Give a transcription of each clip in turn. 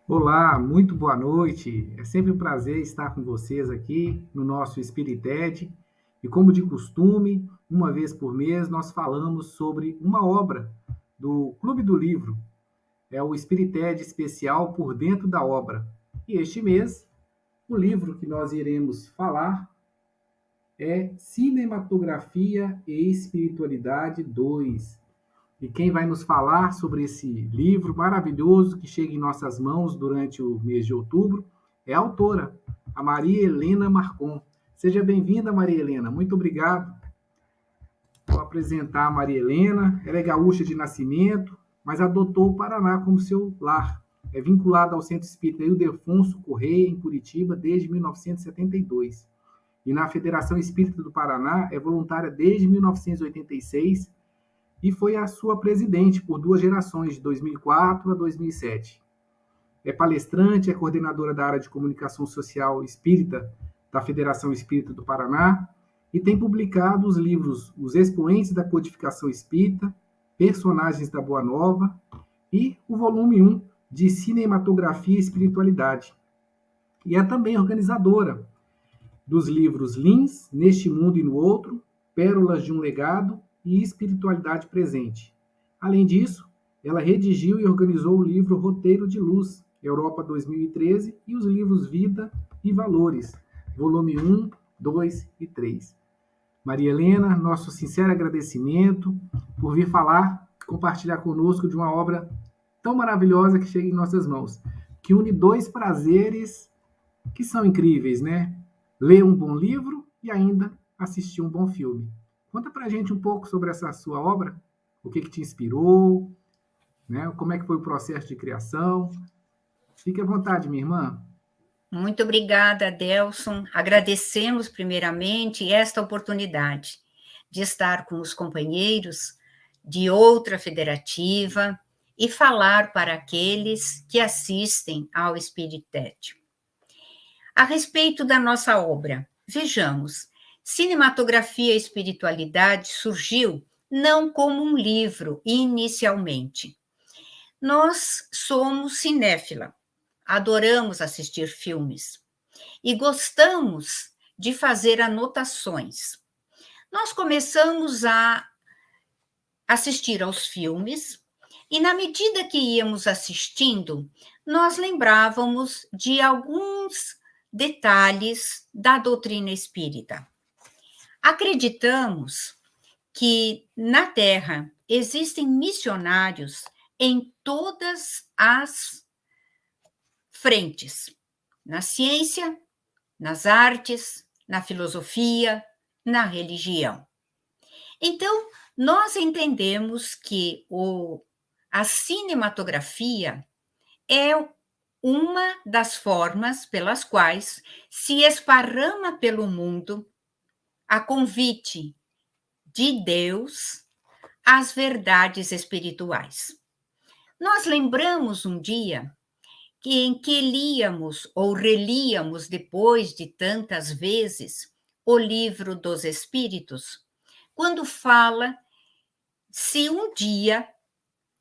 Olá, muito boa noite. É sempre um prazer estar com vocês aqui no nosso Spirited. E como de costume, uma vez por mês, nós falamos sobre uma obra do Clube do Livro. É o Spirited especial Por Dentro da Obra. E este mês, o livro que nós iremos falar é Cinematografia e Espiritualidade 2. E quem vai nos falar sobre esse livro maravilhoso que chega em nossas mãos durante o mês de outubro é a autora, a Maria Helena Marcon. Seja bem-vinda, Maria Helena. Muito obrigado. Vou apresentar a Maria Helena. Ela é gaúcha de nascimento, mas adotou o Paraná como seu lar. É vinculada ao Centro Espírita Ildefonso Correia, em Curitiba, desde 1972. E na Federação Espírita do Paraná é voluntária desde 1986 e foi a sua presidente por 2 gerações, de 2004 a 2007. É palestrante, é coordenadora da área de comunicação social espírita da Federação Espírita do Paraná e tem publicado os livros Os Expoentes da Codificação Espírita, Personagens da Boa Nova e o volume 1 de Cinematografia e Espiritualidade. E é também organizadora dos livros Lins, Neste Mundo e no Outro, Pérolas de um Legado e Espiritualidade Presente. Além disso, ela redigiu e organizou o livro Roteiro de Luz, Europa 2013, e os livros Vida e Valores, volume 1, 2 e 3. Maria Helena, nosso sincero agradecimento por vir falar, compartilhar conosco de uma obra tão maravilhosa que chega em nossas mãos, que une dois prazeres que são incríveis, né? Ler um bom livro e ainda assistir um bom filme. Conta pra gente um pouco sobre essa sua obra, o que te inspirou, né? Como é que foi o processo de criação. Fique à vontade, minha irmã. Muito obrigada, Adelson. Agradecemos primeiramente esta oportunidade de estar com os companheiros de outra federativa e falar para aqueles que assistem ao Spirited. A respeito da nossa obra, vejamos, Cinematografia e Espiritualidade surgiu não como um livro inicialmente. Nós somos cinéfila, adoramos assistir filmes e gostamos de fazer anotações. Nós começamos a assistir aos filmes e, na medida que íamos assistindo, nós lembrávamos de alguns detalhes da doutrina espírita. Acreditamos que na Terra existem missionários em todas as frentes, na ciência, nas artes, na filosofia, na religião. Então, nós entendemos que a cinematografia é uma das formas pelas quais se esparrama pelo mundo, a convite de Deus, as verdades espirituais. Nós lembramos um dia em que líamos ou relíamos depois de tantas vezes o livro dos Espíritos, quando fala se um dia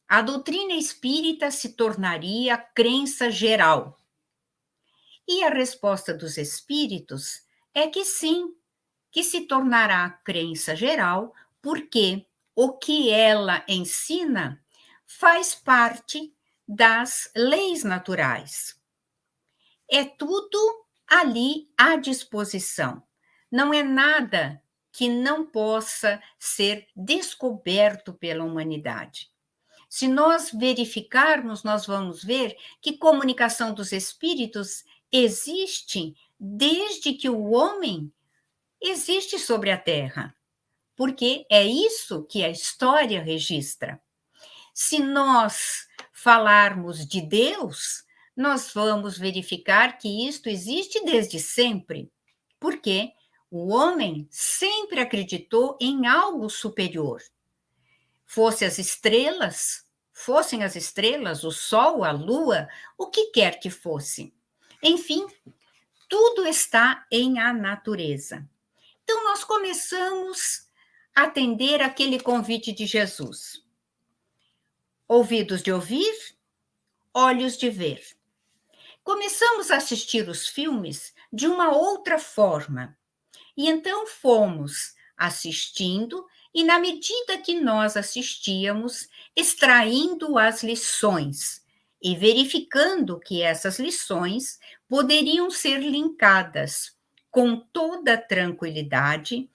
a doutrina espírita se tornaria crença geral. E a resposta dos Espíritos é que sim, que se tornará crença geral, porque o que ela ensina faz parte das leis naturais. É tudo ali à disposição. Não é nada que não possa ser descoberto pela humanidade. Se nós verificarmos, nós vamos ver que comunicação dos espíritos existe desde que o homem existe sobre a Terra, porque é isso que a história registra. Se nós falarmos de Deus, nós vamos verificar que isto existe desde sempre, porque o homem sempre acreditou em algo superior. Fossem as estrelas, o sol, a lua, o que quer que fosse. Enfim, tudo está em a natureza. Então, nós começamos a atender aquele convite de Jesus. Ouvidos de ouvir, olhos de ver. começamos a assistir os filmes de uma outra forma. E então fomos assistindo, e na medida que nós assistíamos, extraindo as lições e verificando que essas lições poderiam ser linkadas com toda tranquilidade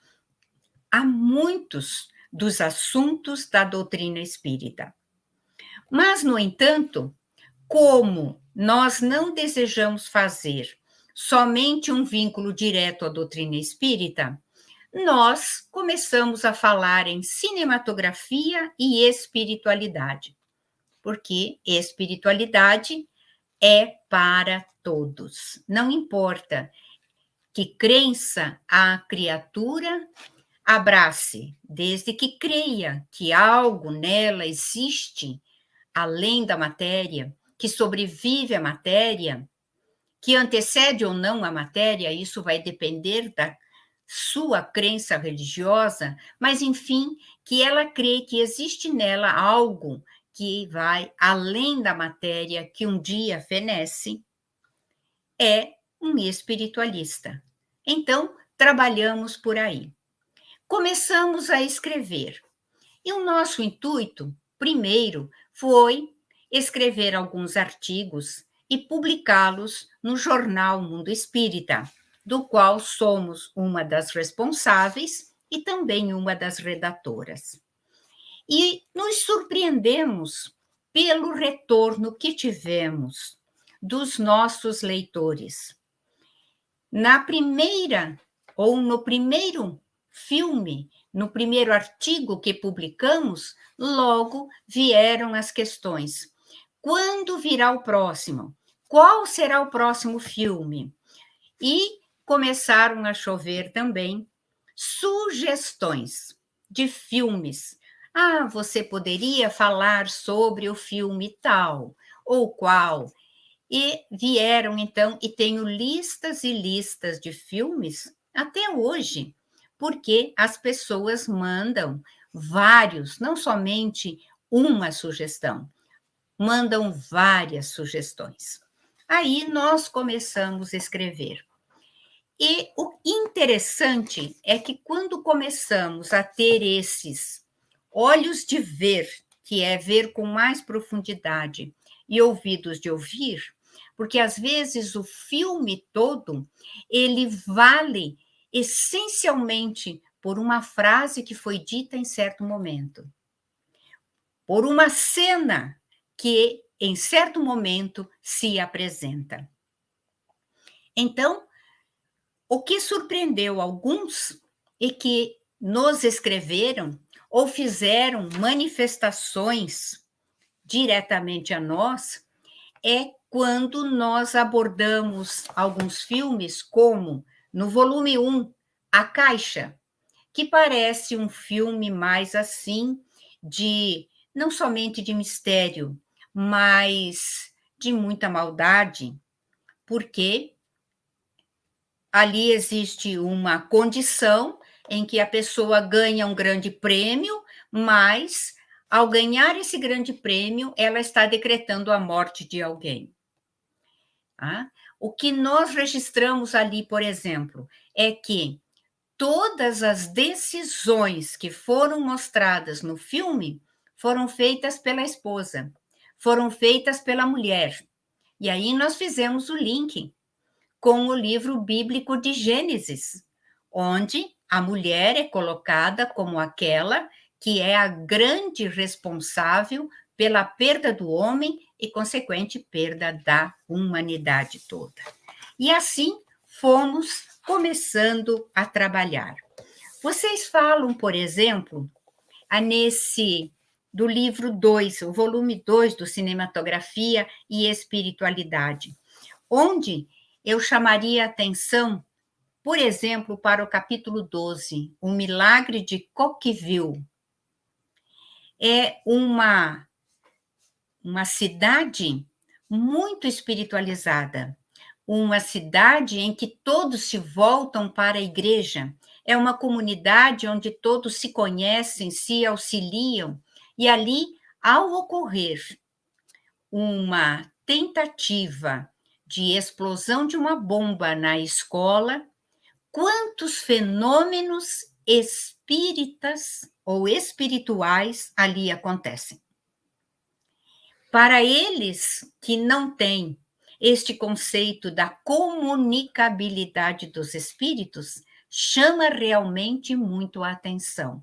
a muitos dos assuntos da doutrina espírita. Mas, no entanto, como nós não desejamos fazer somente um vínculo direto à doutrina espírita, nós começamos a falar em cinematografia e espiritualidade, porque espiritualidade é para todos. Não importa que crença a criatura abrace, desde que creia que algo nela existe além da matéria, que sobrevive à matéria, que antecede ou não a matéria, isso vai depender da sua crença religiosa, mas enfim, que ela crê que existe nela algo que vai além da matéria, que um dia fenece, é um espiritualista. Então, trabalhamos por aí. Começamos a escrever. E o nosso intuito, primeiro, foi escrever alguns artigos e publicá-los no jornal Mundo Espírita, do qual somos uma das responsáveis e também uma das redatoras. E nos surpreendemos pelo retorno que tivemos dos nossos leitores. Na primeira, ou no primeiro filme, no primeiro artigo que publicamos, logo vieram as questões. Quando virá o próximo? Qual será o próximo filme? E começaram a chover também sugestões de filmes. Ah, você poderia falar sobre o filme tal ou qual. E vieram, então, e tenho listas e listas de filmes até hoje, porque as pessoas mandam vários, não somente uma sugestão, mandam várias sugestões. Aí nós começamos a escrever. E o interessante é que quando começamos a ter esses olhos de ver, que é ver com mais profundidade, e ouvidos de ouvir, porque às vezes o filme todo, ele vale essencialmente por uma frase que foi dita em certo momento, por uma cena que em certo momento se apresenta. Então, o que surpreendeu alguns e que nos escreveram ou fizeram manifestações diretamente a nós é quando nós abordamos alguns filmes, como no volume 1, A Caixa, que parece um filme mais assim, de não somente de mistério, mas de muita maldade, porque ali existe uma condição em que a pessoa ganha um grande prêmio, mas, ao ganhar esse grande prêmio, ela está decretando a morte de alguém. Tá? O que nós registramos ali, por exemplo, é que todas as decisões que foram mostradas no filme foram feitas pela esposa, foram feitas pela mulher. E aí nós fizemos o link com o livro bíblico de Gênesis, onde a mulher é colocada como aquela que é a grande responsável pela perda do homem e consequente perda da humanidade toda. E assim fomos começando a trabalhar. Vocês falam, por exemplo, do livro 2, o volume 2 do Cinematografia e Espiritualidade, onde eu chamaria a atenção, por exemplo, para o capítulo 12, O Milagre de Coqueville. É uma cidade muito espiritualizada, uma cidade em que todos se voltam para a igreja, é uma comunidade onde todos se conhecem, se auxiliam, e ali, ao ocorrer uma tentativa de explosão de uma bomba na escola, quantos fenômenos espíritas ou espirituais ali acontecem. Para eles que não têm este conceito da comunicabilidade dos espíritos, chama realmente muito a atenção.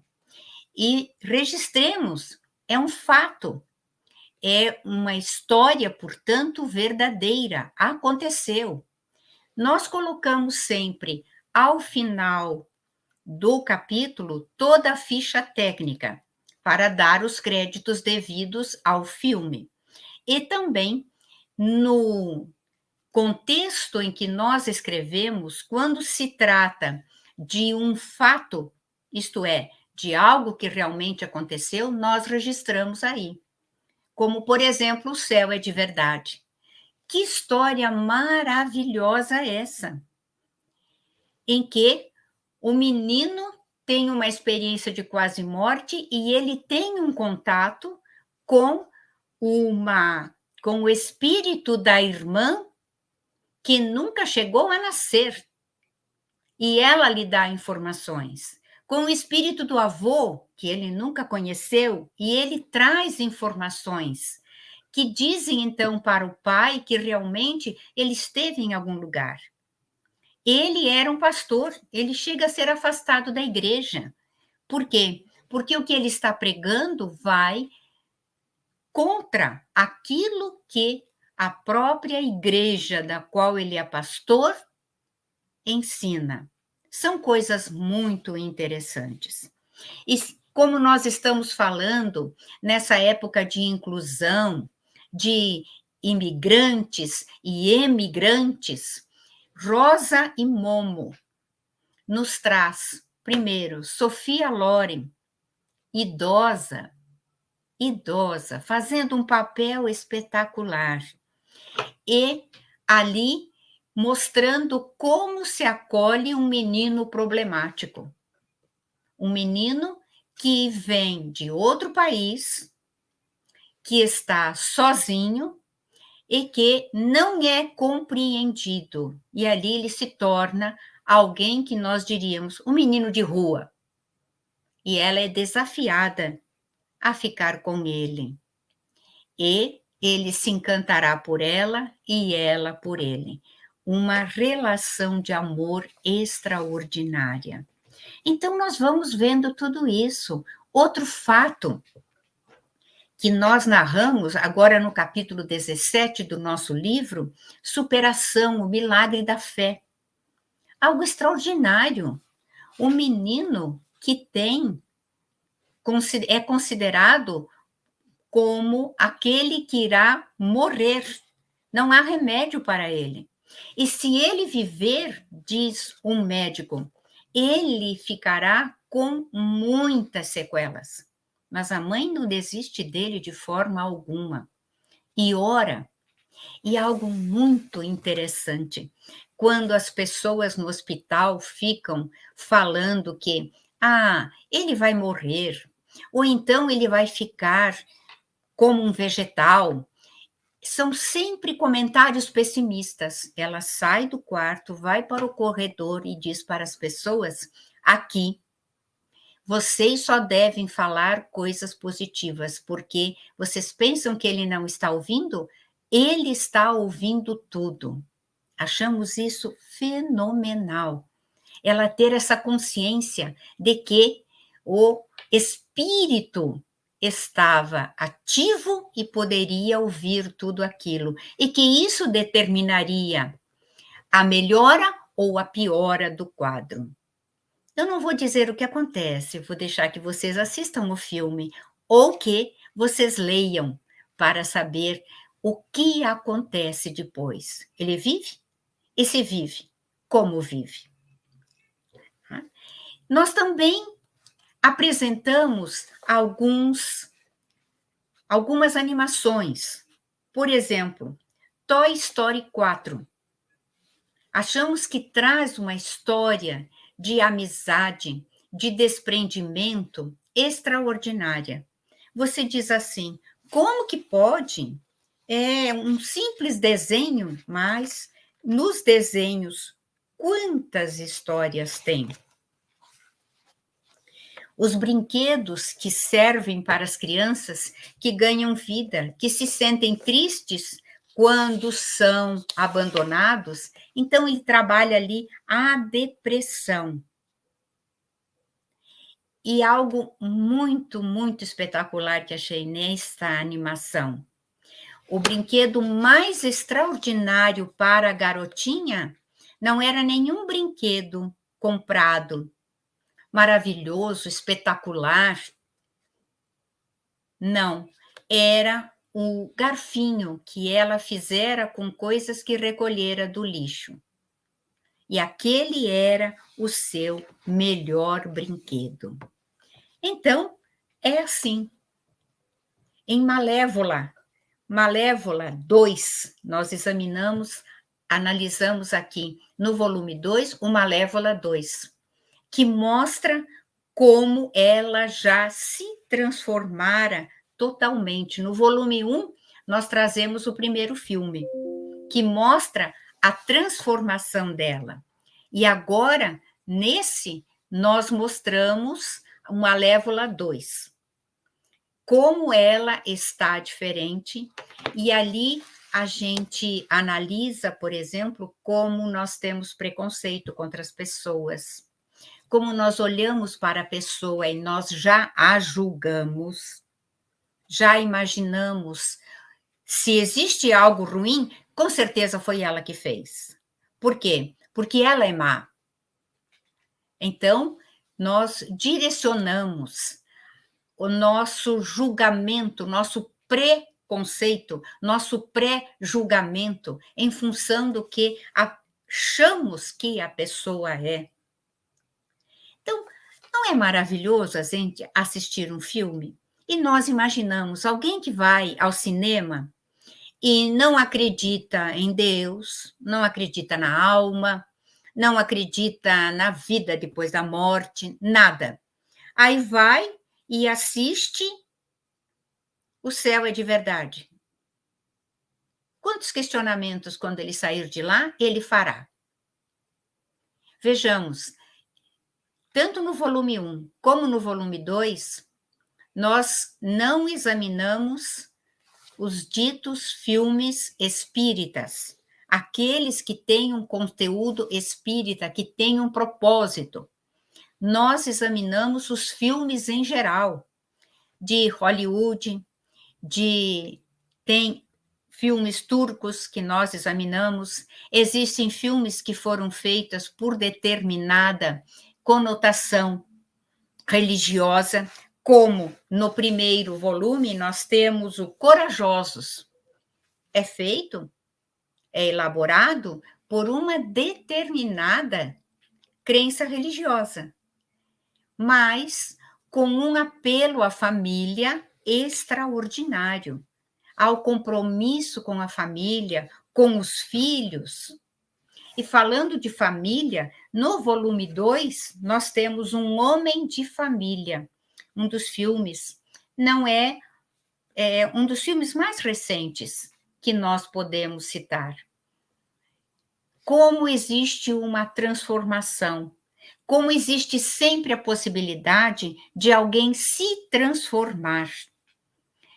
E registremos, é um fato, é uma história, portanto, verdadeira, aconteceu. Nós colocamos sempre, ao final do capítulo, toda a ficha técnica, para dar os créditos devidos ao filme. E também, no contexto em que nós escrevemos, quando se trata de um fato, isto é, de algo que realmente aconteceu, nós registramos aí. Como, por exemplo, o céu é de verdade. Que história maravilhosa é essa! Em que o menino tem uma experiência de quase morte e ele tem um contato com o espírito da irmã que nunca chegou a nascer. E ela lhe dá informações. Com o espírito do avô, que ele nunca conheceu, e ele traz informações que dizem, então, para o pai que realmente ele esteve em algum lugar. Ele era um pastor, ele chega a ser afastado da igreja. Por quê? Porque o que ele está pregando vai contra aquilo que a própria igreja da qual ele é pastor ensina. São coisas muito interessantes. E como nós estamos falando nessa época de inclusão, de imigrantes e emigrantes, Rosa e Momo nos traz, primeiro, Sofia Loren, idosa, fazendo um papel espetacular. E ali mostrando como se acolhe um menino problemático. Um menino que vem de outro país, que está sozinho e que não é compreendido. E ali ele se torna alguém que nós diríamos um menino de rua. E ela é desafiada a ficar com ele. E ele se encantará por ela e ela por ele. Uma relação de amor extraordinária. Então, nós vamos vendo tudo isso. Outro fato que nós narramos, agora no capítulo 17 do nosso livro, Superação, o Milagre da Fé. Algo extraordinário. O menino que é considerado como aquele que irá morrer. Não há remédio para ele. E se ele viver, diz um médico, ele ficará com muitas sequelas. Mas a mãe não desiste dele de forma alguma. E ora, e algo muito interessante, quando as pessoas no hospital ficam falando que, ele vai morrer, ou então ele vai ficar como um vegetal, são sempre comentários pessimistas. Ela sai do quarto, vai para o corredor e diz para as pessoas: aqui, vocês só devem falar coisas positivas, porque vocês pensam que ele não está ouvindo? Ele está ouvindo tudo. Achamos isso fenomenal. Ela ter essa consciência de que o espírito estava ativo e poderia ouvir tudo aquilo, e que isso determinaria a melhora ou a piora do quadro. Eu não vou dizer o que acontece, vou deixar que vocês assistam o filme ou que vocês leiam para saber o que acontece depois. Ele vive? E se vive, como vive? Nós também apresentamos algumas animações. Por exemplo, Toy Story 4. Achamos que traz uma história de amizade, de desprendimento extraordinária. Você diz assim: como que pode é um simples desenho, mas nos desenhos, quantas histórias tem? Os brinquedos que servem para as crianças que ganham vida, que se sentem tristes quando são abandonados, então ele trabalha ali a depressão. E algo muito, muito espetacular que achei nesta animação. O brinquedo mais extraordinário para a garotinha não era nenhum brinquedo comprado, maravilhoso, espetacular. Não, era o garfinho que ela fizera com coisas que recolhera do lixo. E aquele era o seu melhor brinquedo. Então, é assim. Em Malévola 2, nós analisamos aqui no volume 2, o Malévola 2, que mostra como ela já se transformara totalmente. No volume 1, nós trazemos o primeiro filme, que mostra a transformação dela. E agora, nesse, nós mostramos o Malévola 2, como ela está diferente, e ali a gente analisa, por exemplo, como nós temos preconceito contra as pessoas, como nós olhamos para a pessoa e nós já a julgamos, já imaginamos, se existe algo ruim, com certeza foi ela que fez. Por quê? Porque ela é má. Então, nós direcionamos o nosso julgamento, nosso preconceito, nosso pré-julgamento, em função do que achamos que a pessoa é. Então, não é maravilhoso a gente assistir um filme? E nós imaginamos alguém que vai ao cinema e não acredita em Deus, não acredita na alma, não acredita na vida depois da morte, nada. Aí vai e assiste O Céu é de Verdade. Quantos questionamentos, quando ele sair de lá, ele fará? Vejamos, tanto no volume 1 como no volume 2, nós não examinamos os ditos filmes espíritas, aqueles que têm um conteúdo espírita, que têm um propósito. Nós examinamos os filmes em geral, de Hollywood, tem filmes turcos que nós examinamos, existem filmes que foram feitos por determinada conotação religiosa, como no primeiro volume nós temos o Corajosos. É feito, é elaborado por uma determinada crença religiosa, mas com um apelo à família extraordinário, ao compromisso com a família, com os filhos. E falando de família, no volume 2, nós temos Um Homem de Família, um dos filmes, não é um dos filmes mais recentes que nós podemos citar. Como existe uma transformação, como existe sempre a possibilidade de alguém se transformar.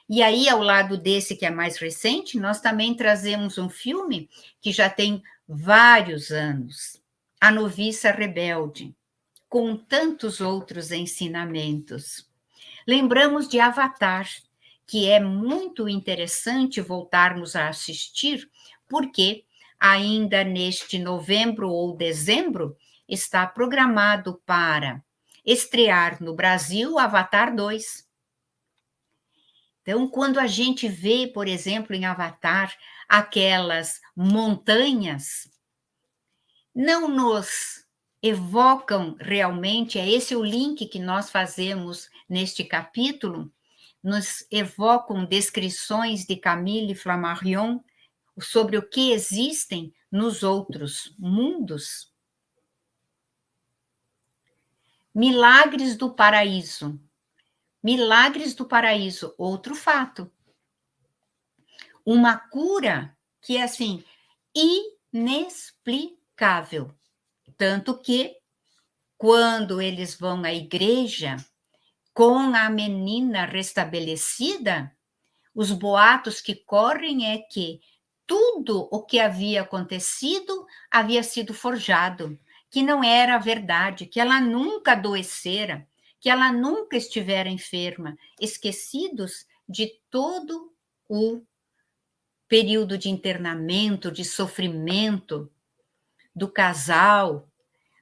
E aí, ao lado desse que é mais recente, nós também trazemos um filme que já tem vários anos, A Noviça Rebelde, com tantos outros ensinamentos. Lembramos de Avatar, que é muito interessante voltarmos a assistir, porque ainda neste novembro ou dezembro está programado para estrear no Brasil Avatar 2. Então, quando a gente vê, por exemplo, em Avatar, aquelas montanhas, não nos evocam realmente, é esse o link que nós fazemos neste capítulo, nos evocam descrições de Camille Flammarion sobre o que existem nos outros mundos. Milagres do Paraíso. Milagres do Paraíso, outro fato. uma cura que é assim, inexplicável. Tanto que, quando eles vão à igreja, com a menina restabelecida, os boatos que correm é que tudo o que havia acontecido havia sido forjado, que não era verdade, que ela nunca adoecera, que ela nunca estivera enferma, esquecidos de todo o período de internamento, de sofrimento do casal,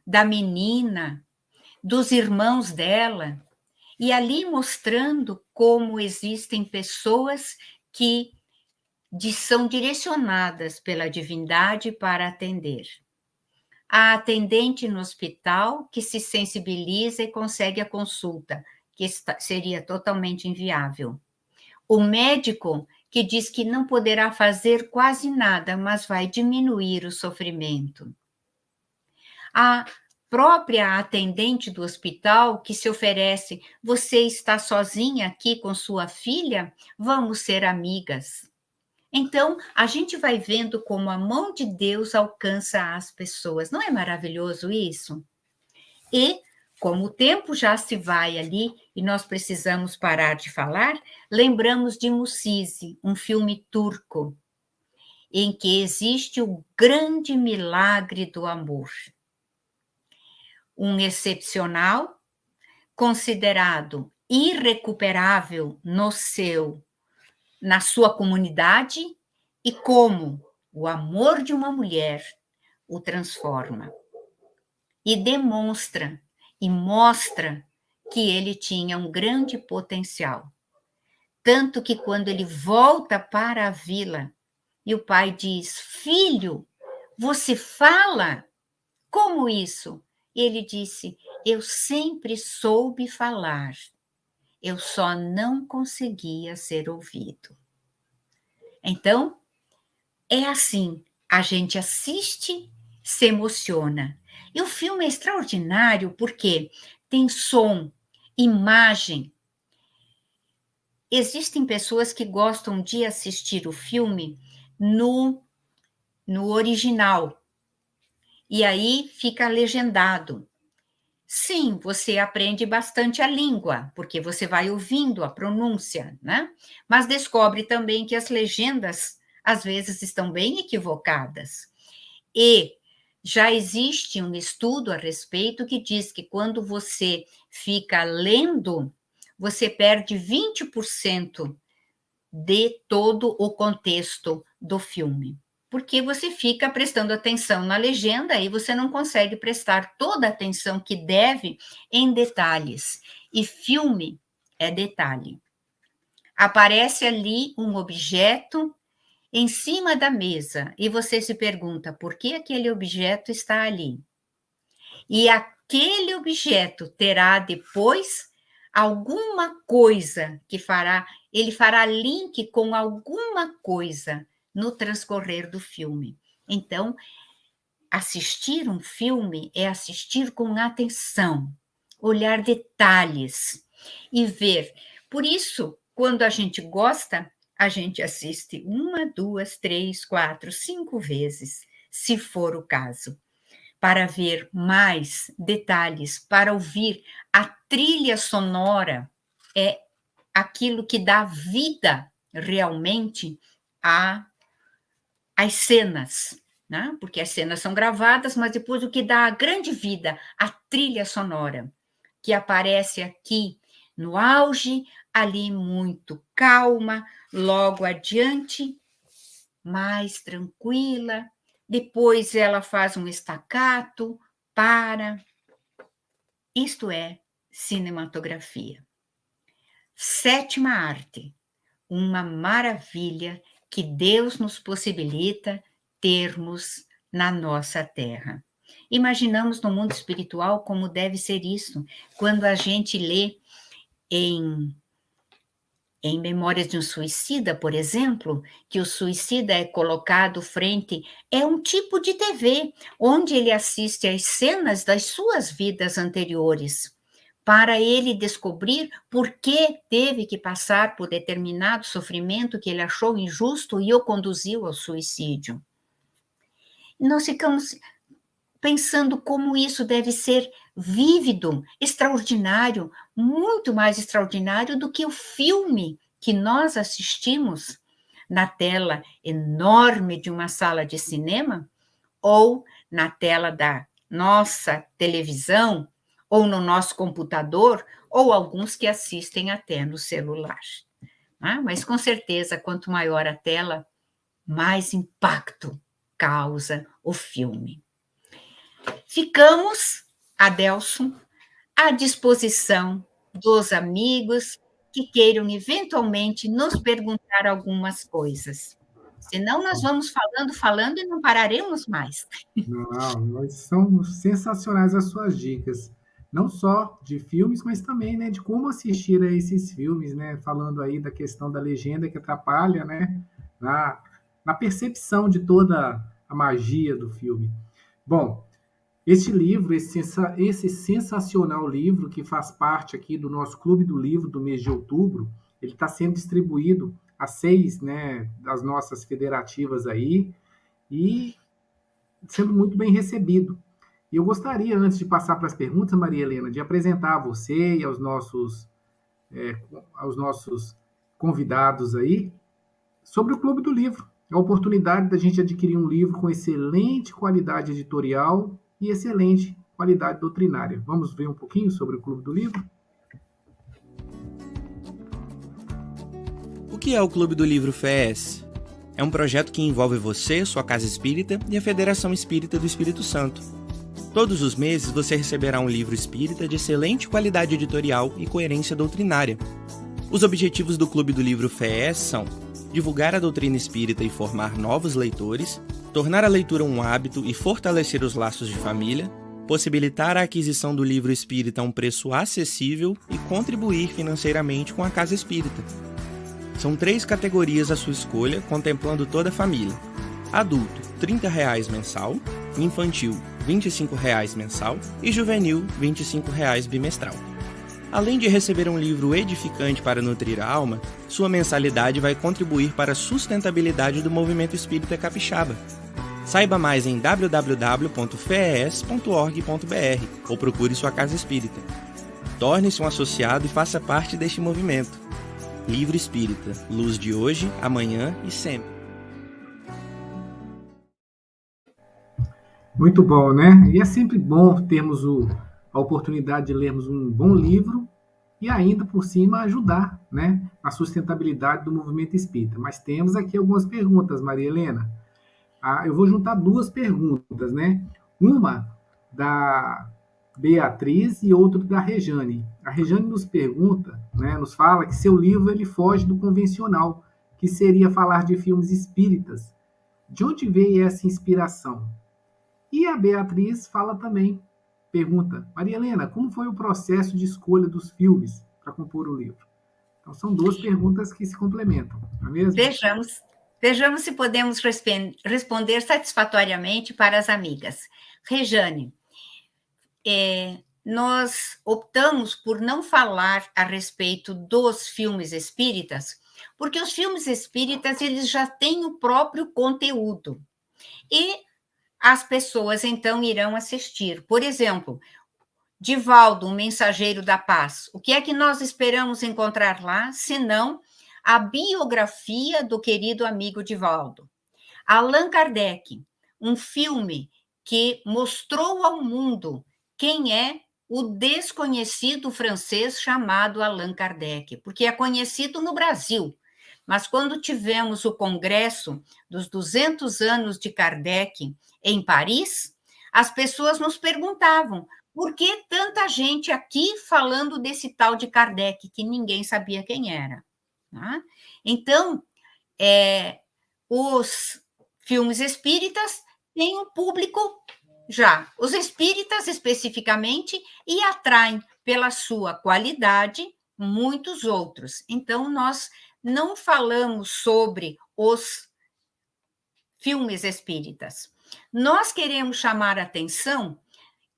da menina, dos irmãos dela, e ali mostrando como existem pessoas que são direcionadas pela divindade para atender. A atendente no hospital que se sensibiliza e consegue a consulta, que seria totalmente inviável. O médico que diz que não poderá fazer quase nada, mas vai diminuir o sofrimento. A própria atendente do hospital que se oferece: você está sozinha aqui com sua filha? Vamos ser amigas. Então, a gente vai vendo como a mão de Deus alcança as pessoas. Não é maravilhoso isso? E, como o tempo já se vai ali e nós precisamos parar de falar, lembramos de Mucize, um filme turco, em que existe o grande milagre do amor. Um excepcional, considerado irrecuperável na sua comunidade, e como o amor de uma mulher o transforma. E demonstra e mostra que ele tinha um grande potencial. Tanto que quando ele volta para a vila e o pai diz: filho, você fala? Como isso? Ele disse: eu sempre soube falar, eu só não conseguia ser ouvido. Então, é assim, a gente assiste, se emociona. E o filme é extraordinário porque tem som, imagem. Existem pessoas que gostam de assistir o filme no original, e aí fica legendado. Sim, você aprende bastante a língua, porque você vai ouvindo a pronúncia, né? Mas descobre também que as legendas, às vezes, estão bem equivocadas. E já existe um estudo a respeito que diz que quando você fica lendo, você perde 20% de todo o contexto do filme. Porque você fica prestando atenção na legenda e você não consegue prestar toda a atenção que deve em detalhes. E filme é detalhe. Aparece ali um objeto em cima da mesa e você se pergunta por que aquele objeto está ali. E aquele objeto terá depois alguma coisa que ele fará link com alguma coisa no transcorrer do filme. Então, assistir um filme é assistir com atenção, olhar detalhes e ver. Por isso, quando a gente gosta, a gente assiste 1, 2, 3, 4, 5 vezes, se for o caso, para ver mais detalhes, para ouvir a trilha sonora, é aquilo que dá vida realmente às cenas, né? Porque as cenas são gravadas, mas depois o que dá a grande vida, a trilha sonora, que aparece aqui no auge, ali muito calma, logo adiante, mais tranquila, depois ela faz um estacato, para. Isto é cinematografia. Sétima arte, uma maravilha que Deus nos possibilita termos na nossa terra. Imaginamos no mundo espiritual como deve ser isso, quando a gente lê em Memórias de um Suicida, por exemplo, que o suicida é colocado frente, é um tipo de TV, onde ele assiste às cenas das suas vidas anteriores, para ele descobrir por que teve que passar por determinado sofrimento que ele achou injusto e o conduziu ao suicídio. Nós ficamos pensando como isso deve ser vívido, extraordinário, muito mais extraordinário do que o filme que nós assistimos na tela enorme de uma sala de cinema ou na tela da nossa televisão ou no nosso computador, ou alguns que assistem até no celular. Mas, com certeza, quanto maior a tela, mais impacto causa o filme. Ficamos, Adelson, à disposição dos amigos que queiram eventualmente nos perguntar algumas coisas. Senão, nós vamos falando e não pararemos mais. Não, são sensacionais as suas dicas. Não só de filmes, mas também, né, de como assistir a esses filmes, né? Falando aí da questão da legenda que atrapalha, né? Na percepção de toda a magia do filme. Bom, este livro, esse sensacional livro que faz parte aqui do nosso Clube do Livro do mês de outubro, ele está sendo distribuído a 6, né, das nossas federativas aí, e sendo muito bem recebido. E eu gostaria, antes de passar para as perguntas, Maria Helena, de apresentar a você e aos nossos convidados aí sobre o Clube do Livro. A oportunidade da gente adquirir um livro com excelente qualidade editorial e excelente qualidade doutrinária. Vamos ver um pouquinho sobre o Clube do Livro? O que é o Clube do Livro FES? É um projeto que envolve você, sua casa espírita e a Federação Espírita do Espírito Santo. Todos os meses você receberá um livro espírita de excelente qualidade editorial e coerência doutrinária. Os objetivos do Clube do Livro FES são divulgar a doutrina espírita e formar novos leitores, tornar a leitura um hábito e fortalecer os laços de família, possibilitar a aquisição do livro espírita a um preço acessível e contribuir financeiramente com a casa espírita. São 3 categorias à sua escolha, contemplando toda a família. Adulto, R$ 30,00 mensal, infantil, R$ 25,00 mensal e juvenil, R$ 25,00 bimestral. Além de receber um livro edificante para nutrir a alma, sua mensalidade vai contribuir para a sustentabilidade do movimento espírita capixaba. Saiba mais em www.fees.org.br ou procure sua casa espírita. Torne-se um associado e faça parte deste movimento. Livro Espírita, luz de hoje, amanhã e sempre. Muito bom, né? E é sempre bom termos a oportunidade de lermos um bom livro e ainda por cima ajudar, né, na sustentabilidade do movimento espírita. Mas temos aqui algumas perguntas, Maria Helena. Eu vou juntar 2 perguntas, né? Uma da Beatriz e outra da Rejane. A Rejane nos pergunta, né, nos fala que seu livro ele foge do convencional, que seria falar de filmes espíritas. De onde veio essa inspiração? E a Beatriz fala também, pergunta, Maria Helena, como foi o processo de escolha dos filmes para compor o livro? Então, são 2 perguntas que se complementam, não é mesmo? Vejamos se podemos responder satisfatoriamente para as amigas. Rejane, nós optamos por não falar a respeito dos filmes espíritas, porque os filmes espíritas eles já têm o próprio conteúdo. E as pessoas, então, irão assistir. Por exemplo, Divaldo, um mensageiro da paz. O que é que nós esperamos encontrar lá, senão a biografia do querido amigo Divaldo? Allan Kardec, um filme que mostrou ao mundo quem é o desconhecido francês chamado Allan Kardec, porque é conhecido no Brasil. Mas quando tivemos o congresso dos 200 anos de Kardec em Paris, as pessoas nos perguntavam por que tanta gente aqui falando desse tal de Kardec, que ninguém sabia quem era. Tá? Então, os filmes espíritas têm um público já, os espíritas especificamente, e atraem pela sua qualidade muitos outros. Então, nós não falamos sobre os filmes espíritas. Nós queremos chamar a atenção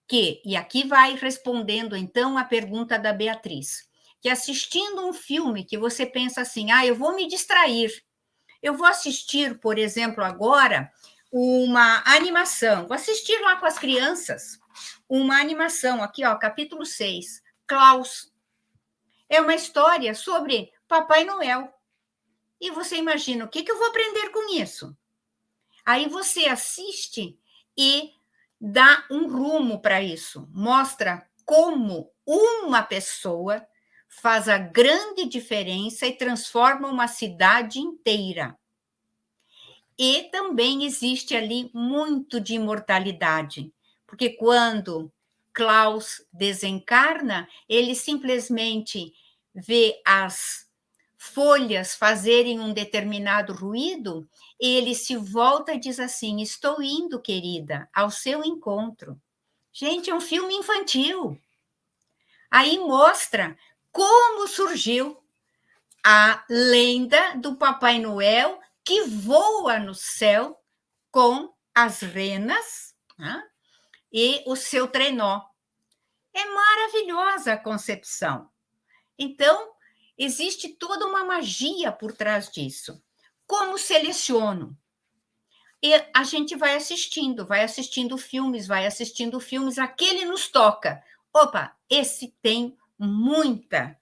que, e aqui vai respondendo então a pergunta da Beatriz, que assistindo um filme que você pensa assim, eu vou me distrair, eu vou assistir, por exemplo, agora, uma animação, vou assistir lá com as crianças, uma animação, aqui, ó, capítulo 6, Klaus. É uma história sobre Papai Noel. E você imagina, o que eu vou aprender com isso? Aí você assiste e dá um rumo para isso, mostra como uma pessoa faz a grande diferença e transforma uma cidade inteira. E também existe ali muito de imortalidade, porque quando Klaus desencarna, ele simplesmente vê as folhas fazerem um determinado ruído, ele se volta e diz assim: estou indo, querida, ao seu encontro. Gente, é um filme infantil. Aí mostra como surgiu a lenda do Papai Noel que voa no céu com as renas, né, e o seu trenó. É maravilhosa a concepção. Então, existe toda uma magia por trás disso. Como seleciono? E a gente vai assistindo filmes, aquele nos toca. Opa, esse tem muita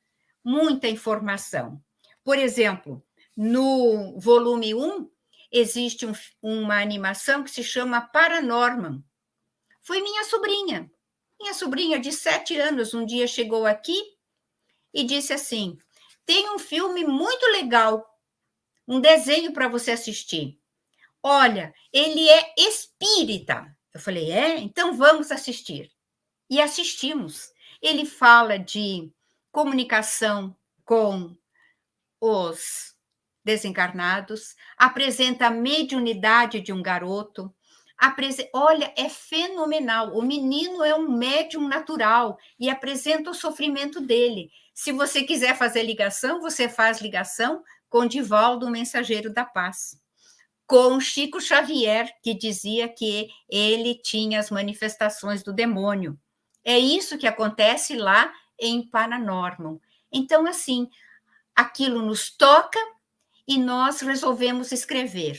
informação. Por exemplo, no volume 1, existe uma animação que se chama Paranorman. Foi minha sobrinha de 7 anos, um dia chegou aqui e disse assim: tem um filme muito legal, um desenho para você assistir. Olha, ele é espírita. Eu falei, então vamos assistir. E assistimos. Ele fala de comunicação com os desencarnados, apresenta a mediunidade de um garoto. Olha, é fenomenal. O menino é um médium natural e apresenta o sofrimento dele. Se você quiser fazer ligação, você faz ligação com Divaldo, o mensageiro da paz, com Chico Xavier, que dizia que ele tinha as manifestações do demônio. É isso que acontece lá em Paranorman. Então, assim, aquilo nos toca e nós resolvemos escrever.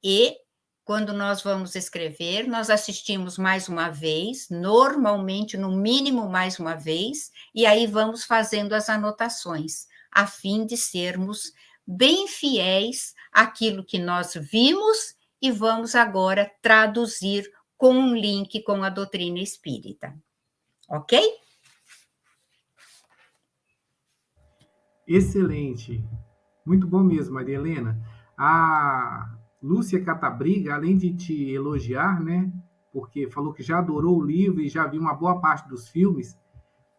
E, quando nós vamos escrever, nós assistimos mais uma vez, normalmente, no mínimo, mais uma vez, e aí vamos fazendo as anotações, a fim de sermos bem fiéis àquilo que nós vimos e vamos agora traduzir com um link com a doutrina espírita. Ok? Excelente. Muito bom mesmo, Maria Helena. A Lúcia Catabriga, além de te elogiar, né, porque falou que já adorou o livro e já viu uma boa parte dos filmes,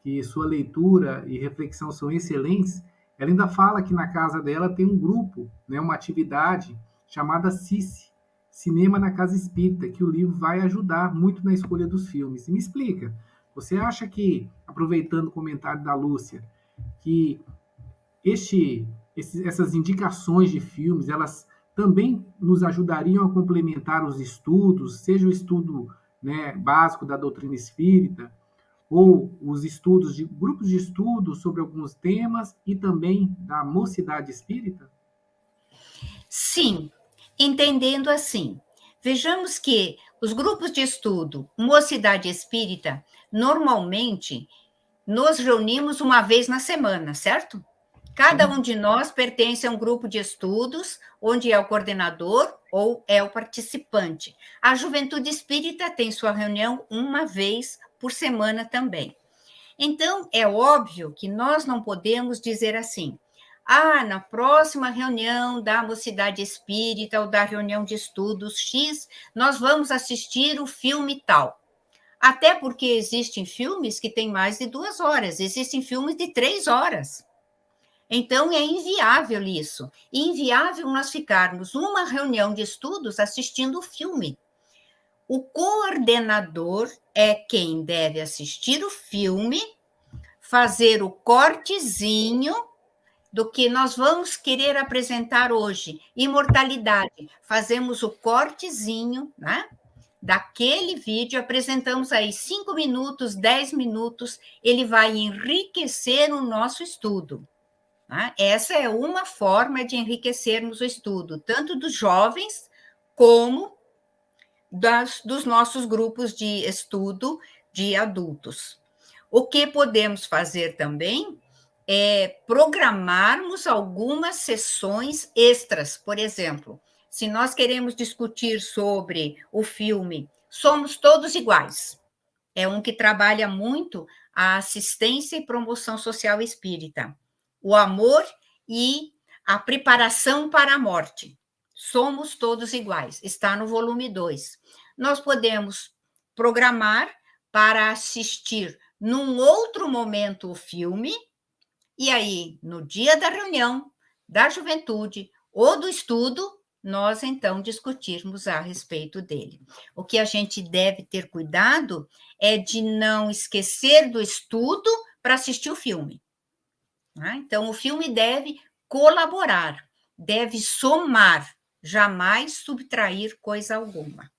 que sua leitura e reflexão são excelentes, ela ainda fala que na casa dela tem um grupo, né, uma atividade chamada CICE, Cinema na Casa Espírita, que o livro vai ajudar muito na escolha dos filmes. E me explica, você acha que, aproveitando o comentário da Lúcia, que essas indicações de filmes, elas também nos ajudariam a complementar os estudos, seja o estudo, né, básico da doutrina espírita, ou os estudos de grupos de estudo sobre alguns temas e também da mocidade espírita? Sim, entendendo assim. Vejamos que os grupos de estudo Mocidade Espírita, normalmente, nos reunimos uma vez na semana, certo? Cada um de nós pertence a um grupo de estudos, onde é o coordenador ou é o participante. A Juventude Espírita tem sua reunião uma vez por semana também. Então, é óbvio que nós não podemos dizer assim: na próxima reunião da Mocidade Espírita ou da reunião de estudos X, nós vamos assistir o filme tal. Até porque existem filmes que têm mais de 2 horas, existem filmes de 3 horas. Então, é inviável isso. Inviável nós ficarmos uma reunião de estudos assistindo o filme. O coordenador é quem deve assistir o filme, fazer o cortezinho do que nós vamos querer apresentar hoje. Imortalidade. Fazemos o cortezinho, né? daquele vídeo, apresentamos aí 5 minutos, 10 minutos, ele vai enriquecer o nosso estudo. Tá? Essa é uma forma de enriquecermos o estudo, tanto dos jovens como dos nossos grupos de estudo de adultos. O que podemos fazer também é programarmos algumas sessões extras. Por exemplo, se nós queremos discutir sobre o filme Somos Todos Iguais, é um que trabalha muito a assistência e promoção social espírita, o amor e a preparação para a morte. Somos Todos Iguais, está no volume 2. Nós podemos programar para assistir num outro momento o filme, e aí, no dia da reunião da juventude ou do estudo, nós então discutirmos a respeito dele. O que a gente deve ter cuidado é de não esquecer do estudo para assistir o filme. Né? Então, o filme deve colaborar, deve somar, jamais subtrair coisa alguma.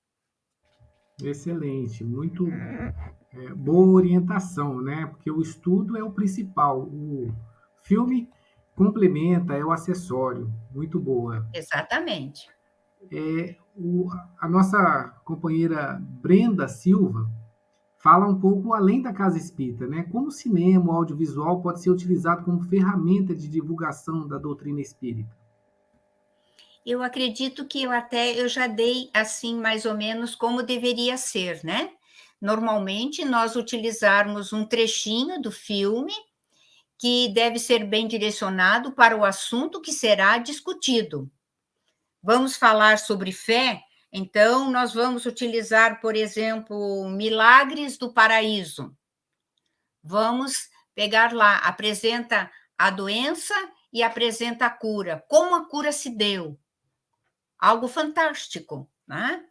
Excelente, muito boa orientação, né? Porque o estudo é o principal, o filme complementa, é o acessório. Muito boa. Exatamente. A nossa companheira Brenda Silva fala um pouco além da casa espírita, né? Como o cinema, o audiovisual pode ser utilizado como ferramenta de divulgação da doutrina espírita? Eu acredito que eu já dei assim mais ou menos como deveria ser, né? Normalmente nós utilizarmos um trechinho do filme que deve ser bem direcionado para o assunto que será discutido. Vamos falar sobre fé, então nós vamos utilizar, por exemplo, Milagres do Paraíso. Vamos pegar lá, apresenta a doença e apresenta a cura. Como a cura se deu? Algo fantástico, né?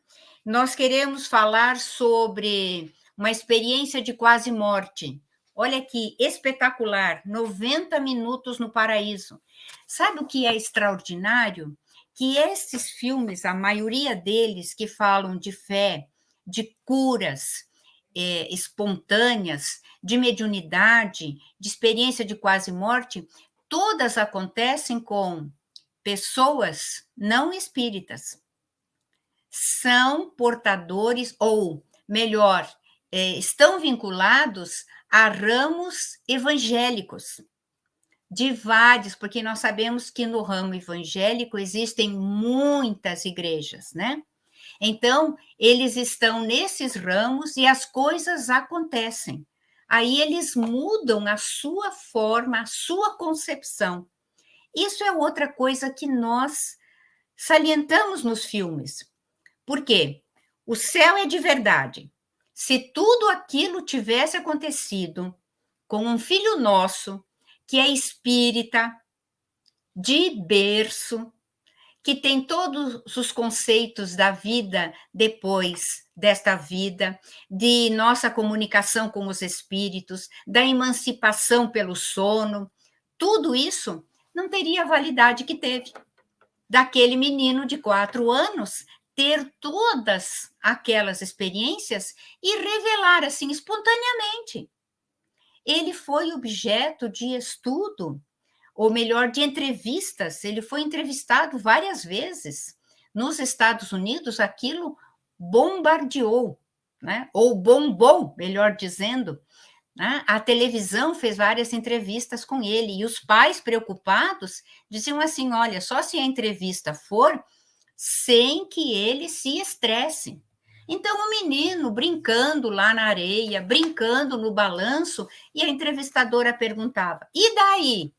Nós queremos falar sobre uma experiência de quase morte. Olha que espetacular, 90 minutos no paraíso. Sabe o que é extraordinário? Que esses filmes, a maioria deles que falam de fé, de curas espontâneas, de mediunidade, de experiência de quase morte, todas acontecem com pessoas não espíritas. São portadores, ou melhor, estão vinculados a ramos evangélicos, de vários, porque nós sabemos que no ramo evangélico existem muitas igrejas, né? Então, eles estão nesses ramos e as coisas acontecem. Aí eles mudam a sua forma, a sua concepção. Isso é outra coisa que nós salientamos nos filmes. Por quê? O céu é de verdade. Se tudo aquilo tivesse acontecido com um filho nosso, que é espírita, de berço, que tem todos os conceitos da vida depois desta vida, de nossa comunicação com os espíritos, da emancipação pelo sono, tudo isso não teria a validade que teve. Daquele menino de 4 anos ter todas aquelas experiências e revelar assim espontaneamente. Ele foi objeto de estudo, ou melhor, de entrevistas. Ele foi entrevistado várias vezes. Nos Estados Unidos, aquilo bombardeou, né? Ou bombou, melhor dizendo. Né? A televisão fez várias entrevistas com ele, e os pais preocupados diziam assim, olha, só se a entrevista for sem que ele se estresse. Então, o menino brincando lá na areia, brincando no balanço, e a entrevistadora perguntava, e daí?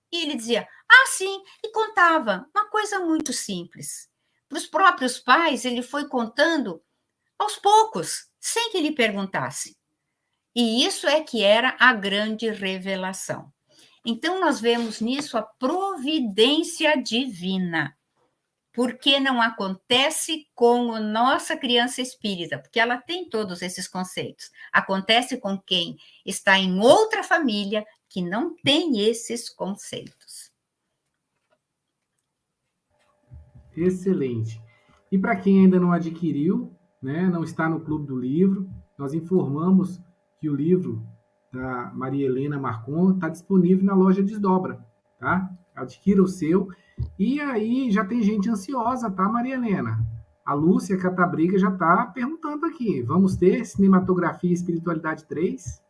E ele dizia, sim, e contava uma coisa muito simples. Para os próprios pais, ele foi contando aos poucos, sem que lhe perguntasse. E isso é que era a grande revelação. Então, nós vemos nisso a providência divina. Porque não acontece com a nossa criança espírita, porque ela tem todos esses conceitos. Acontece com quem está em outra família que não tem esses conceitos. Excelente. E para quem ainda não adquiriu, né? Não está no Clube do Livro. Nós informamos que o livro da Maria Helena Marcon está disponível na loja Desdobra, tá? Adquira o seu. E aí já tem gente ansiosa, tá, Maria Helena? A Lúcia Catabriga já está perguntando aqui. Vamos ter Cinematografia e Espiritualidade 3?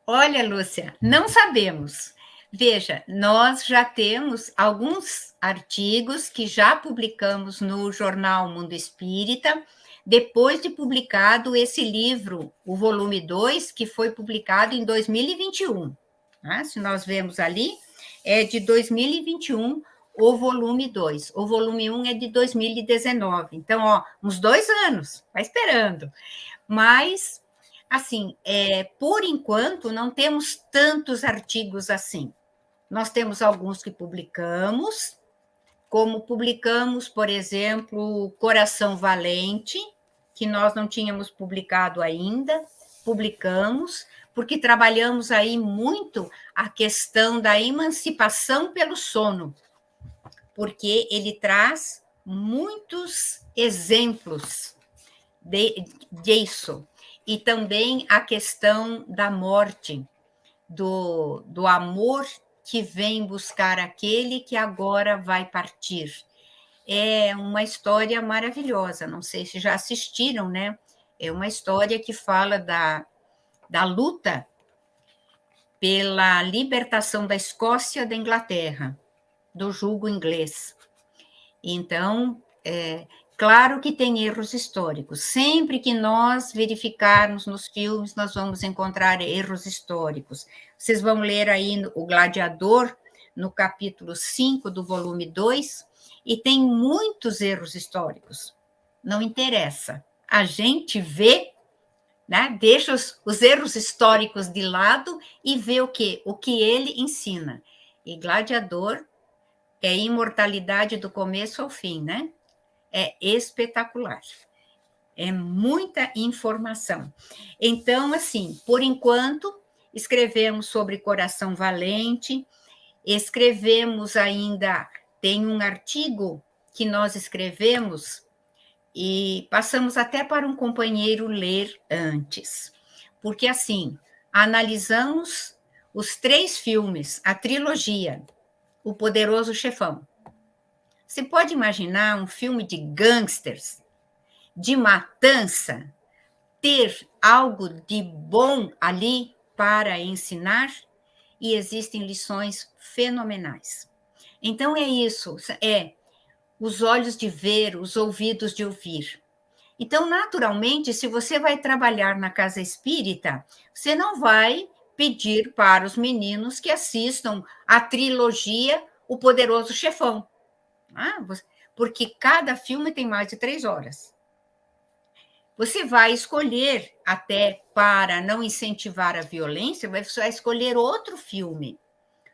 Olha, Lúcia, não sabemos. Veja, nós já temos alguns artigos que já publicamos no jornal Mundo Espírita, depois de publicado esse livro, o volume 2, que foi publicado em 2021. Né? Se nós vemos ali, é de 2021 o volume 2. O volume 1 é de 2019. Então, ó, uns 2 anos, vai esperando. Mas, assim, por enquanto, não temos tantos artigos assim. Nós temos alguns que publicamos, como publicamos, por exemplo, Coração Valente, que nós não tínhamos publicado ainda, publicamos, porque trabalhamos aí muito a questão da emancipação pelo sono, porque ele traz muitos exemplos disso, e também a questão da morte, do amor que vem buscar aquele que agora vai partir. É uma história maravilhosa, não sei se já assistiram, né? É uma história que fala da luta pela libertação da Escócia da Inglaterra, do jugo inglês. Então, claro que tem erros históricos. Sempre que nós verificarmos nos filmes, nós vamos encontrar erros históricos. Vocês vão ler aí o Gladiador, no capítulo 5 do volume 2, e tem muitos erros históricos. Não interessa. A gente vê, né, deixa os erros históricos de lado e vê o quê? O que ele ensina. E Gladiador é imortalidade do começo ao fim, né? É espetacular. É muita informação. Então, assim, por enquanto, escrevemos sobre Coração Valente, escrevemos ainda, tem um artigo que nós escrevemos e passamos até para um companheiro ler antes, porque, assim, analisamos os 3 filmes, a trilogia, O Poderoso Chefão. Você pode imaginar um filme de gangsters, de matança, ter algo de bom ali para ensinar? E existem lições fenomenais. Então, é isso, os olhos de ver, os ouvidos de ouvir. Então, naturalmente, se você vai trabalhar na casa espírita, você não vai pedir para os meninos que assistam a trilogia O Poderoso Chefão. Porque cada filme tem mais de 3 horas. Você vai escolher, até para não incentivar a violência, vai escolher outro filme.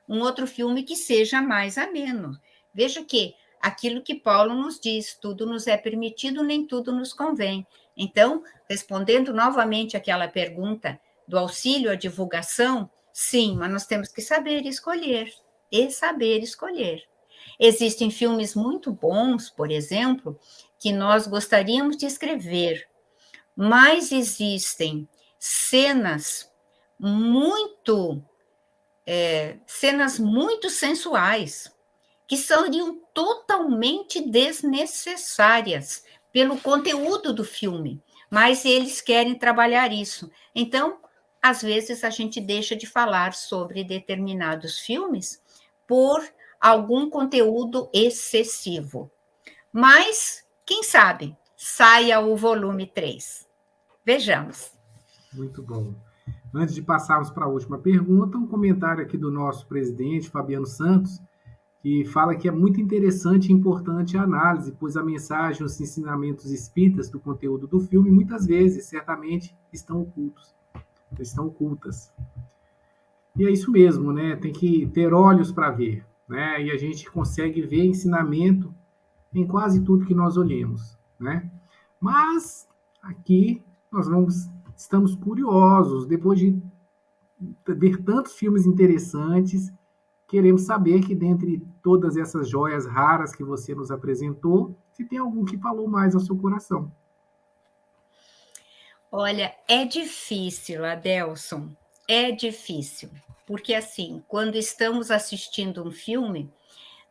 Um outro filme que seja mais ameno. Veja que aquilo que Paulo nos diz, tudo nos é permitido, nem tudo nos convém. Então, respondendo novamente aquela pergunta do auxílio à divulgação, sim, mas nós temos que saber escolher, e saber escolher. Existem filmes muito bons, por exemplo, que nós gostaríamos de escrever, mas existem cenas muito sensuais, que seriam totalmente desnecessárias pelo conteúdo do filme, mas eles querem trabalhar isso. Então, às vezes, a gente deixa de falar sobre determinados filmes por algum conteúdo excessivo. Mas, quem sabe, saia o volume 3. Vejamos. Muito bom. Antes de passarmos para a última pergunta, um comentário aqui do nosso presidente, Fabiano Santos, que fala que é muito interessante e importante a análise, pois a mensagem, os ensinamentos espíritas do conteúdo do filme, muitas vezes, certamente, estão ocultas. E é isso mesmo, né? Tem que ter olhos para ver, né? E a gente consegue ver ensinamento em quase tudo que nós olhemos, né? Mas aqui nós estamos curiosos, depois de ver tantos filmes interessantes, queremos saber que dentre todas essas joias raras que você nos apresentou, se tem algum que falou mais ao seu coração. Olha, é difícil, Adelson, é difícil, porque assim, quando estamos assistindo um filme,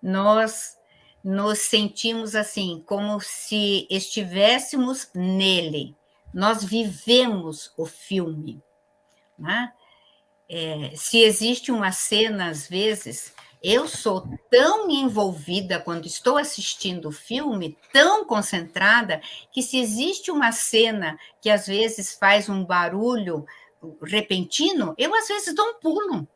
nós nos sentimos assim, como se estivéssemos nele, nós vivemos o filme, né? Se existe uma cena, às vezes, eu sou tão envolvida quando estou assistindo o filme, tão concentrada, que se existe uma cena que às vezes faz um barulho repentino, eu às vezes dou um pulo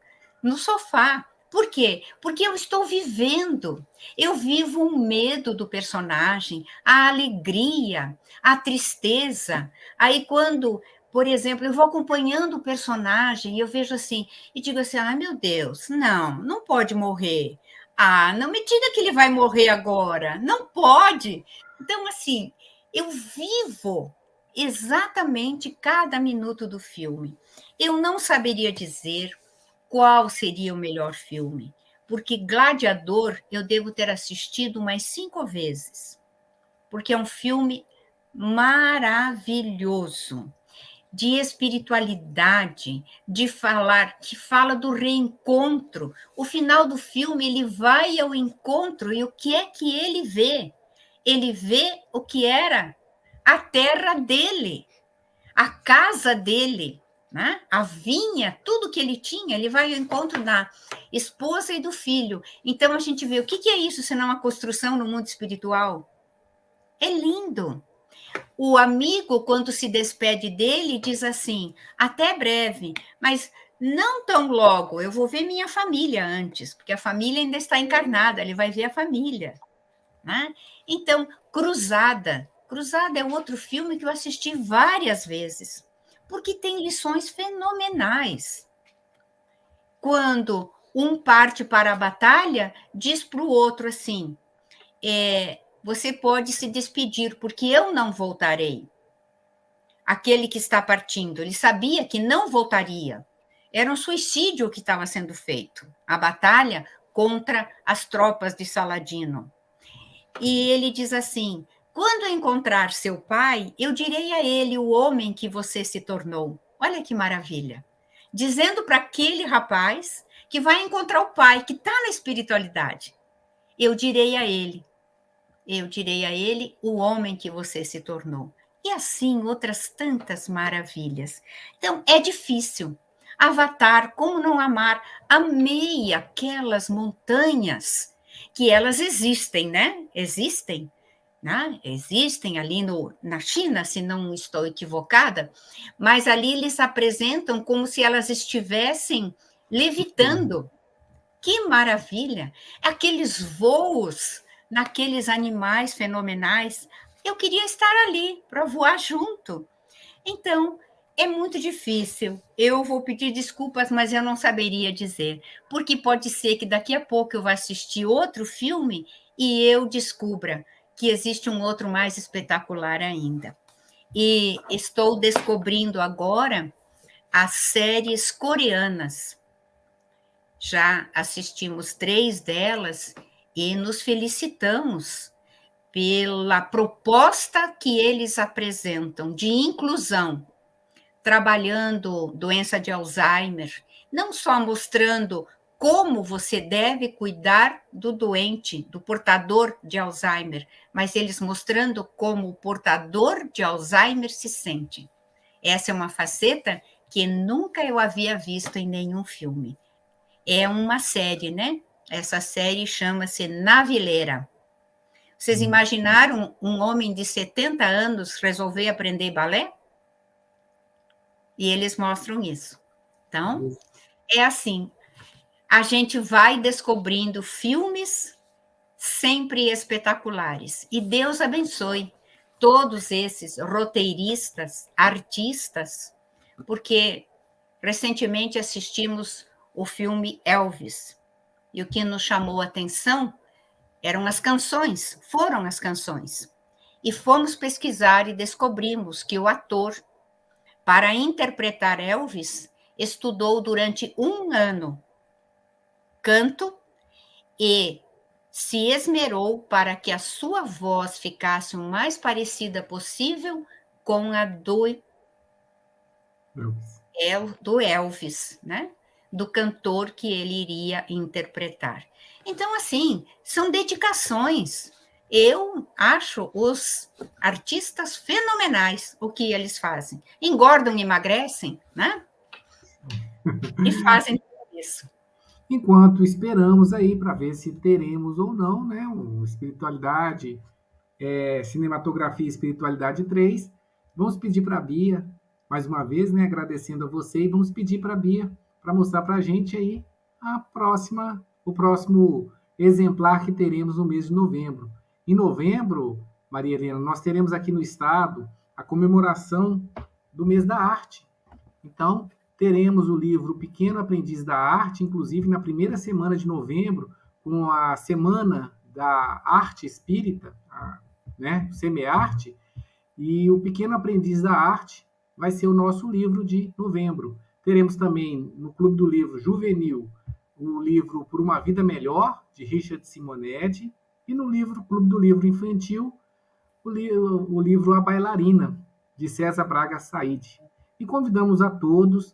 no sofá. Por quê? Porque eu estou vivendo. Eu vivo o medo do personagem, a alegria, a tristeza. Aí, quando, por exemplo, eu vou acompanhando o personagem e eu vejo assim, e digo assim: ai meu Deus, não, não pode morrer. Ah, não me diga que ele vai morrer agora. Não pode. Então, assim, eu vivo exatamente cada minuto do filme. Eu não saberia dizer qual seria o melhor filme, porque Gladiador eu devo ter assistido umas 5 vezes, porque é um filme maravilhoso, de espiritualidade, de falar, que fala do reencontro. O final do filme, ele vai ao encontro e o que é que ele vê? Ele vê o que era a terra dele, a casa dele, né? A vinha, tudo que ele tinha, ele vai ao encontro da esposa e do filho. Então a gente vê o que é isso, senão uma construção no mundo espiritual? É lindo. O amigo, quando se despede dele, diz assim: até breve, mas não tão logo, eu vou ver minha família antes, porque a família ainda está encarnada, ele vai ver a família. Né? Então, Cruzada. Cruzada é outro filme que eu assisti várias vezes, porque tem lições fenomenais. Quando um parte para a batalha, diz para o outro assim: você pode se despedir, porque eu não voltarei. Aquele que está partindo, ele sabia que não voltaria. Era um suicídio o que estava sendo feito, a batalha contra as tropas de Saladino. E ele diz assim: quando eu encontrar seu pai, eu direi a ele o homem que você se tornou. Olha que maravilha. Dizendo para aquele rapaz que vai encontrar o pai, que está na espiritualidade. Eu direi a ele o homem que você se tornou. E assim outras tantas maravilhas. Então, é difícil. Avatar, como não amar? Amei aquelas montanhas, que elas existem, né? Existem, né? Existem ali na China, se não estou equivocada, mas ali eles apresentam como se elas estivessem levitando. Que maravilha! Aqueles voos naqueles animais fenomenais. Eu queria estar ali para voar junto. Então, é muito difícil. Eu vou pedir desculpas, mas eu não saberia dizer, porque pode ser que daqui a pouco eu vá assistir outro filme e eu descubra que existe um outro mais espetacular ainda. E estou descobrindo agora as séries coreanas. Já assistimos 3 delas e nos felicitamos pela proposta que eles apresentam de inclusão, trabalhando doença de Alzheimer, não só mostrando como você deve cuidar do doente, do portador de Alzheimer, mas eles mostrando como o portador de Alzheimer se sente. Essa é uma faceta que nunca eu havia visto em nenhum filme. É uma série, né? Essa série chama-se Navileira. Vocês imaginaram um homem de 70 anos resolver aprender balé? E eles mostram isso. Então, é assim, a gente vai descobrindo filmes sempre espetaculares. E Deus abençoe todos esses roteiristas, artistas, porque recentemente assistimos o filme Elvis. E o que nos chamou a atenção foram as canções. E fomos pesquisar e descobrimos que o ator, para interpretar Elvis, estudou durante 1 ano canto e se esmerou para que a sua voz ficasse o mais parecida possível com a do É o do Elvis, né? Do cantor que ele iria interpretar. Então, assim, são dedicações. Eu acho os artistas fenomenais o que eles fazem. Engordam, emagrecem, né? E fazem tudo isso. Enquanto esperamos aí para ver se teremos ou não, né, espiritualidade, cinematografia e espiritualidade 3, vamos pedir para a Bia, mais uma vez, né, agradecendo a você, e vamos pedir para a Bia para mostrar para a gente aí o próximo exemplar que teremos no mês de novembro. Em novembro, Maria Helena, nós teremos aqui no estado a comemoração do mês da arte. Então, teremos o livro Pequeno Aprendiz da Arte, inclusive na primeira semana de novembro, com a Semana da Arte Espírita, né, Semearte, e o Pequeno Aprendiz da Arte vai ser o nosso livro de novembro. Teremos também no Clube do Livro Juvenil o livro Por uma Vida Melhor, de Richard Simonetti, e no Clube do Livro Infantil o livro A Bailarina, de César Braga Said. E convidamos a todos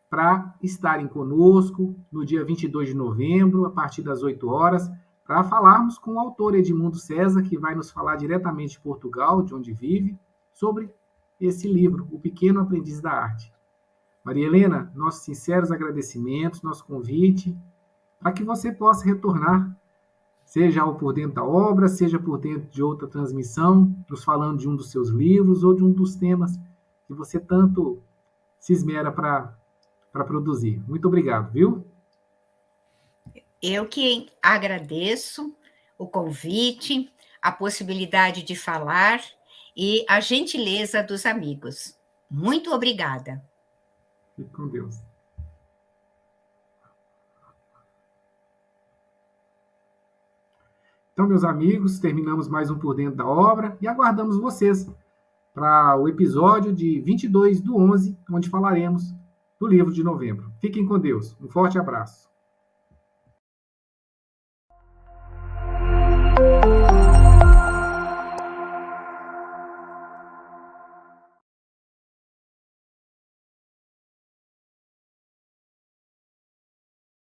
para estarem conosco no dia 22 de novembro, a partir das 8 horas, para falarmos com o autor Edmundo César, que vai nos falar diretamente de Portugal, de onde vive, sobre esse livro, O Pequeno Aprendiz da Arte. Maria Helena, nossos sinceros agradecimentos, nosso convite, para que você possa retornar, seja ao Por Dentro da Obra, seja por dentro de outra transmissão, nos falando de um dos seus livros ou de um dos temas que você tanto se esmera para produzir. Muito obrigado, viu? Eu que agradeço o convite, a possibilidade de falar e a gentileza dos amigos. Muito obrigada. Fique com Deus. Então, meus amigos, terminamos mais um Por Dentro da Obra e aguardamos vocês para o episódio de 22/11, onde falaremos do livro de novembro. Fiquem com Deus. Um forte abraço.